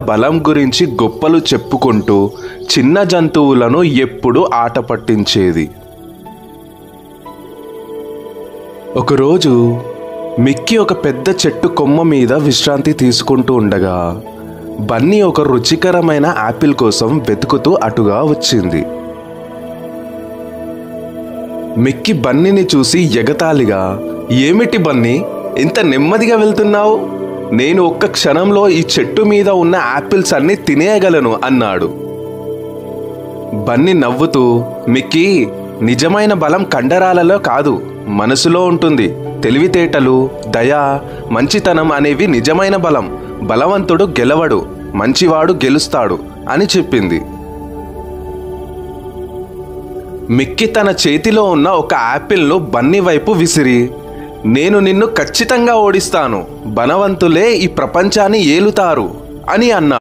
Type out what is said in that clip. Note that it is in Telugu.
బలం గురించి గొప్పలు చెప్పుకుంటూ చిన్న జంతువులను ఎప్పుడూ ఆట పట్టించేది. ఒకరోజు మిక్కీ ఒక పెద్ద చెట్టు కొమ్మ మీద విశ్రాంతి తీసుకుంటూ ఉండగా బన్నీ ఒక రుచికరమైన యాపిల్ కోసం వెతుకుతూ అటుగా వచ్చింది. మిక్కీ బన్నీని చూసి ఎగతాళిగా, "ఏమిటి బన్నీ, ఇంత నెమ్మదిగా వెళ్తున్నావు? నేను ఒక్క క్షణంలో ఈ చెట్టు మీద ఉన్న యాపిల్స్ అన్ని తినేయగలను" అన్నాడు. బన్నీ నవ్వుతూ, "మిక్కీ, నిజమైన బలం కండరాలలో కాదు, మనసులో ఉంటుంది. తెలివితేటలు, దయ, మంచితనం అనేవి నిజమైన బలం. బలవంతుడు గెలవడు, మంచివాడు గెలుస్తాడు" అని చెప్పింది. మిక్కీ తన చేతిలో ఉన్న ఒక యాపిల్ను బన్నీ వైపు విసిరి, "నేను నిన్ను ఖచ్చితంగా ఓడిస్తాను. బలవంతులే ఈ ప్రపంచాన్ని ఏలుతారు" అని అన్నాడు.